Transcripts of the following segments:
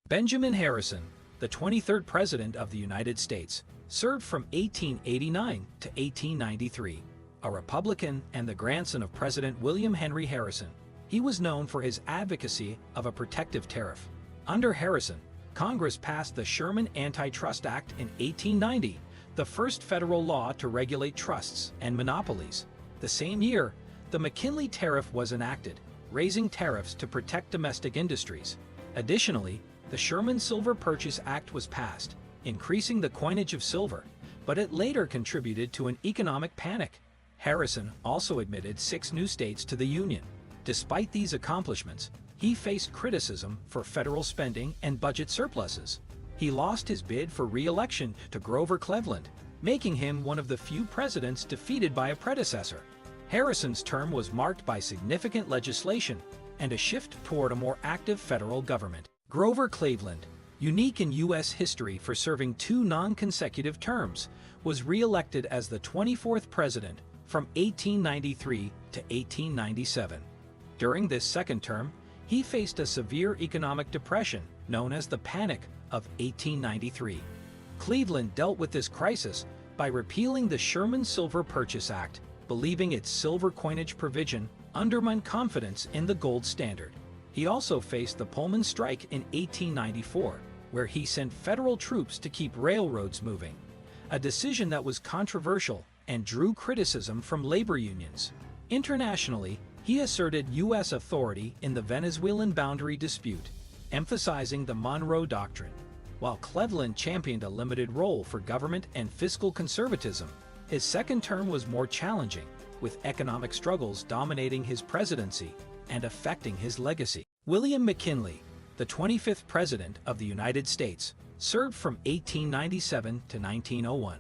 Benjamin Harrison, the 23rd President of the United States, served from 1889 to 1893. A Republican and the grandson of President William Henry Harrison, he was known for his advocacy of a protective tariff. Under Harrison, Congress passed the Sherman Antitrust Act in 1890, the first federal law to regulate trusts and monopolies. The same year, the McKinley Tariff was enacted, raising tariffs to protect domestic industries. Additionally, the Sherman Silver Purchase Act was passed, increasing the coinage of silver, but it later contributed to an economic panic. Harrison also admitted 6 new states to the Union. Despite these accomplishments, he faced criticism for federal spending and budget surpluses. He lost his bid for re-election to Grover Cleveland, making him one of the few presidents defeated by a predecessor. Harrison's term was marked by significant legislation and a shift toward a more active federal government. Grover Cleveland, unique in U.S. history for serving 2 non-consecutive terms, was re-elected as the 24th president from 1893 to 1897. During this second term, he faced a severe economic depression known as the Panic of 1893. Cleveland dealt with this crisis by repealing the Sherman Silver Purchase Act, believing its silver coinage provision undermined confidence in the gold standard. He also faced the Pullman strike in 1894, where he sent federal troops to keep railroads moving, a decision that was controversial and drew criticism from labor unions. Internationally, he asserted U.S. authority in the Venezuelan boundary dispute, emphasizing the Monroe Doctrine. While Cleveland championed a limited role for government and fiscal conservatism, his second term was more challenging, with economic struggles dominating his presidency and affecting his legacy. William McKinley, the 25th President of the United States, served from 1897 to 1901.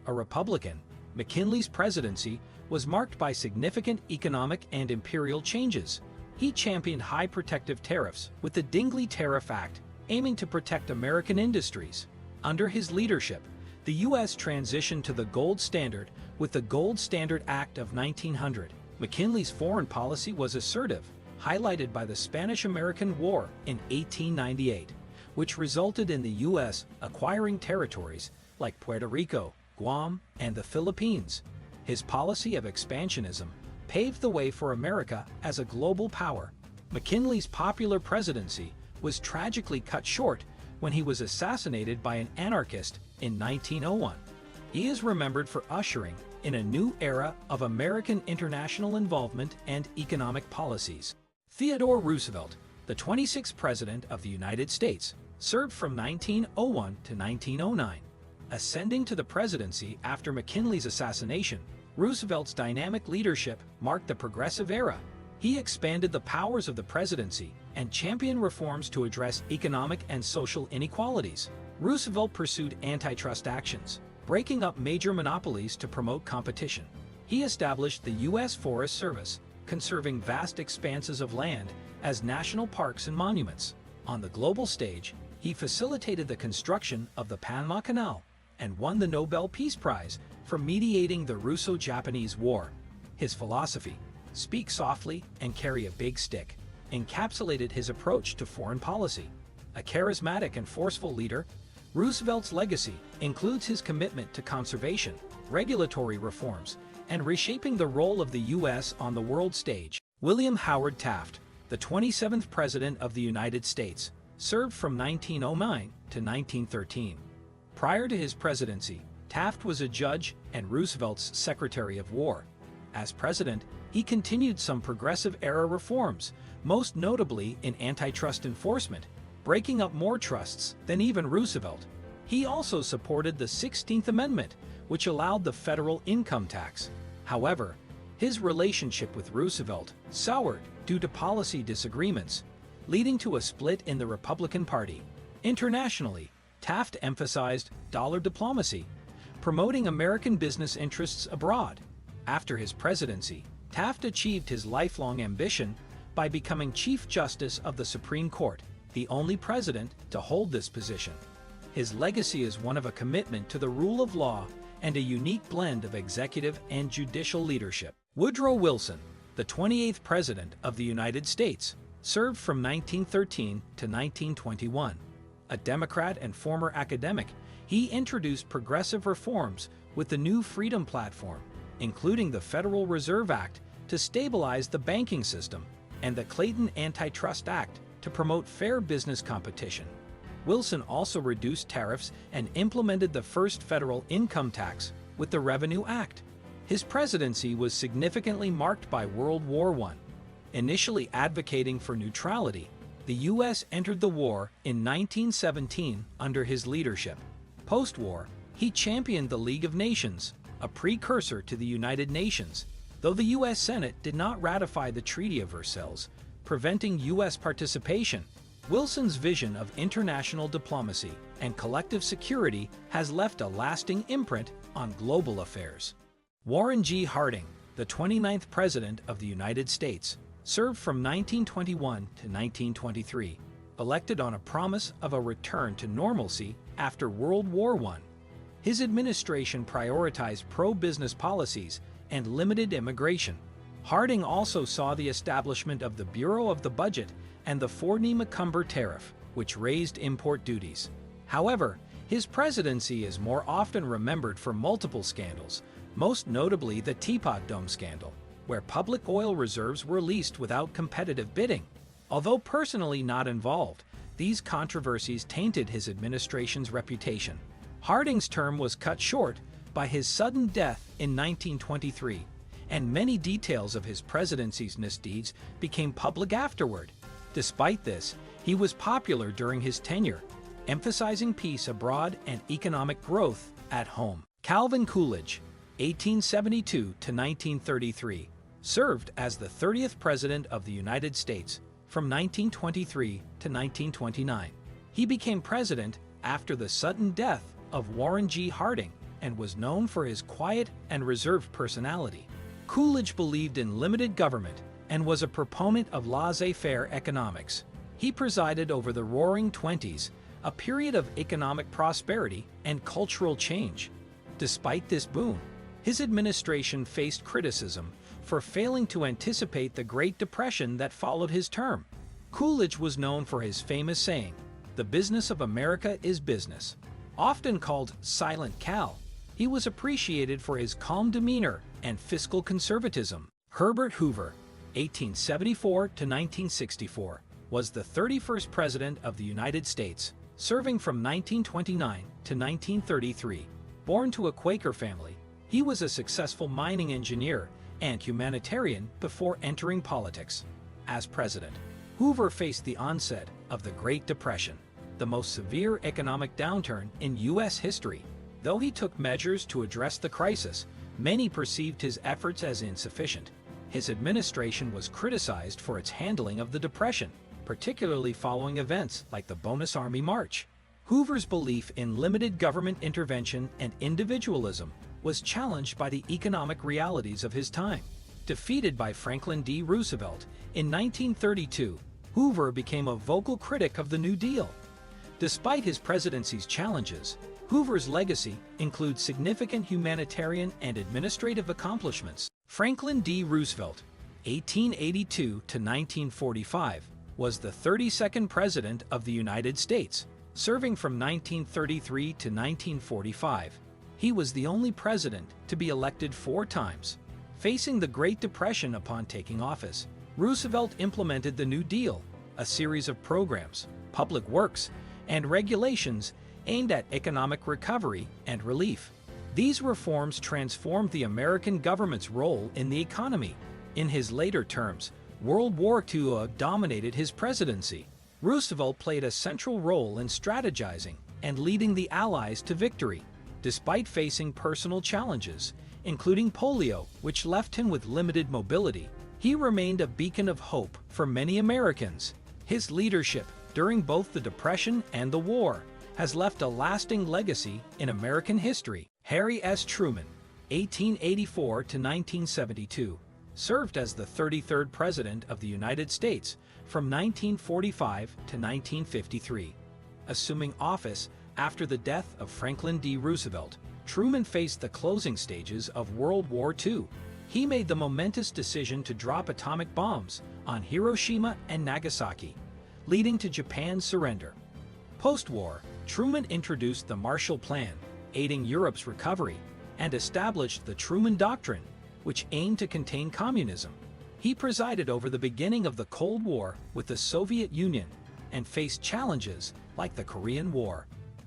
A Republican, McKinley's presidency was marked by significant economic and imperial changes. He championed high protective tariffs with the Dingley Tariff Act, aiming to protect American industries. Under his leadership, the U.S. transitioned to the gold standard with the Gold Standard Act of 1900. McKinley's foreign policy was assertive, highlighted by the Spanish-American War in 1898, which resulted in the U.S. acquiring territories like Puerto Rico, Guam, and the Philippines. His policy of expansionism paved the way for America as a global power. McKinley's popular presidency was tragically cut short when he was assassinated by an anarchist in 1901. He is remembered for ushering in a new era of American international involvement and economic policies. Theodore Roosevelt, the 26th President of the United States, served from 1901 to 1909. Ascending to the presidency after McKinley's assassination, Roosevelt's dynamic leadership marked the progressive era. He expanded the powers of the presidency and championed reforms to address economic and social inequalities. Roosevelt pursued antitrust actions, breaking up major monopolies to promote competition. He established the U.S. Forest Service, conserving vast expanses of land as national parks and monuments. On the global stage, he facilitated the construction of the Panama Canal and won the Nobel Peace Prize for mediating the Russo-Japanese War. His philosophy, speak softly and carry a big stick, encapsulated his approach to foreign policy. A charismatic and forceful leader, Roosevelt's legacy includes his commitment to conservation, regulatory reforms, and reshaping the role of the U.S. on the world stage. William Howard Taft, the 27th President of the United States, served from 1909 to 1913. Prior to his presidency, Taft was a judge and Roosevelt's Secretary of War. As president, he continued some progressive-era reforms, most notably in antitrust enforcement, breaking up more trusts than even Roosevelt. He also supported the 16th Amendment, which allowed the federal income tax. However, his relationship with Roosevelt soured due to policy disagreements, leading to a split in the Republican Party. Internationally, Taft emphasized dollar diplomacy, promoting American business interests abroad. After his presidency, Taft achieved his lifelong ambition by becoming Chief Justice of the Supreme Court, the only president to hold this position. His legacy is one of a commitment to the rule of law and a unique blend of executive and judicial leadership. Woodrow Wilson, the 28th President of the United States, served from 1913 to 1921. A Democrat and former academic, he introduced progressive reforms with the New Freedom Platform, including the Federal Reserve Act to stabilize the banking system and the Clayton Antitrust Act to promote fair business competition. Wilson also reduced tariffs and implemented the first federal income tax with the Revenue Act. His presidency was significantly marked by World War I. Initially advocating for neutrality, the U.S. entered the war in 1917 under his leadership. Post-war, he championed the League of Nations, a precursor to the United Nations, though the U.S. Senate did not ratify the Treaty of Versailles, preventing U.S. participation. Wilson's vision of international diplomacy and collective security has left a lasting imprint on global affairs. Warren G. Harding, the 29th President of the United States, served from 1921 to 1923, elected on a promise of a return to normalcy after World War I. His administration prioritized pro-business policies and limited immigration. Harding also saw the establishment of the Bureau of the Budget and the Forney-McCumber Tariff, which raised import duties. However, his presidency is more often remembered for multiple scandals, most notably the Teapot Dome scandal, where public oil reserves were leased without competitive bidding. Although personally not involved, these controversies tainted his administration's reputation. Harding's term was cut short by his sudden death in 1923, and many details of his presidency's misdeeds became public afterward. Despite this, he was popular during his tenure, emphasizing peace abroad and economic growth at home. Calvin Coolidge, 1872 to 1933, served as the 30th President of the United States from 1923 to 1929. He became president after the sudden death of Warren G. Harding and was known for his quiet and reserved personality. Coolidge believed in limited government and was a proponent of laissez-faire economics. He presided over the Roaring Twenties, a period of economic prosperity and cultural change. Despite this boon, his administration faced criticism for failing to anticipate the Great Depression that followed his term. Coolidge was known for his famous saying, "The business of America is business." Often called Silent Cal, he was appreciated for his calm demeanor and fiscal conservatism. Herbert Hoover, 1874 to 1964, was the 31st President of the United States, serving from 1929 to 1933. Born to a Quaker family, he was a successful mining engineer and humanitarian before entering politics. As president, Hoover faced the onset of the Great Depression, the most severe economic downturn in U.S. history. Though he took measures to address the crisis, many perceived his efforts as insufficient. His administration was criticized for its handling of the Depression, particularly following events like the Bonus Army March. Hoover's belief in limited government intervention and individualism was challenged by the economic realities of his time. Defeated by Franklin D. Roosevelt in 1932, Hoover became a vocal critic of the New Deal. Despite his presidency's challenges, Hoover's legacy includes significant humanitarian and administrative accomplishments. Franklin D. Roosevelt, 1882 to 1945, was the 32nd President of the United States, serving from 1933 to 1945. He was the only president to be elected 4 times. Facing the Great Depression upon taking office, Roosevelt implemented the New Deal, a series of programs, public works, and regulations aimed at economic recovery and relief. These reforms transformed the American government's role in the economy. In his later terms, World War II dominated his presidency. Roosevelt played a central role in strategizing and leading the Allies to victory. Despite facing personal challenges, including polio, which left him with limited mobility, he remained a beacon of hope for many Americans. His leadership during both the Depression and the war has left a lasting legacy in American history. Harry S. Truman, 1884 to 1972, served as the 33rd President of the United States from 1945 to 1953. Assuming office after the death of Franklin D. Roosevelt, Truman faced the closing stages of World War II. He made the momentous decision to drop atomic bombs on Hiroshima and Nagasaki, leading to Japan's surrender. Post-war, Truman introduced the Marshall Plan, aiding Europe's recovery, and established the Truman Doctrine, which aimed to contain communism. He presided over the beginning of the Cold War with the Soviet Union and faced challenges like the Korean War.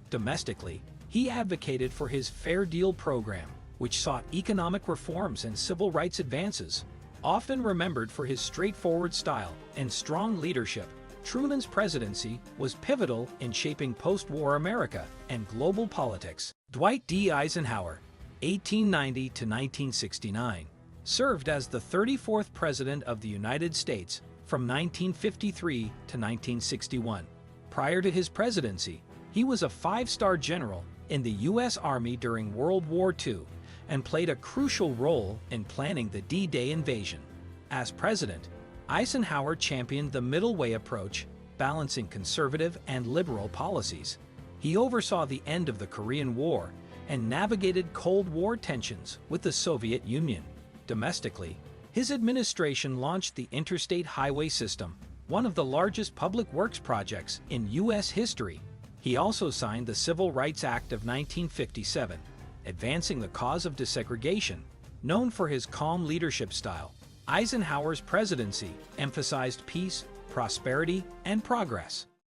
Domestically, he advocated for his Fair Deal program, which sought economic reforms and civil rights advances. Often remembered for his straightforward style and strong leadership, Truman's presidency was pivotal in shaping post-war America and global politics. Dwight D. Eisenhower, 1890 to 1969, served as the 34th President of the United States from 1953 to 1961. Prior to his presidency, he was a five-star general in the U.S. Army during World War II and played a crucial role in planning the D-Day invasion. As president, Eisenhower championed the middle way approach, balancing conservative and liberal policies. He oversaw the end of the Korean War and navigated Cold War tensions with the Soviet Union. Domestically, his administration launched the Interstate Highway System, one of the largest public works projects in U.S. history. He also signed the Civil Rights Act of 1957, advancing the cause of desegregation. Known for his calm leadership style, Eisenhower's presidency emphasized peace, prosperity, and progress.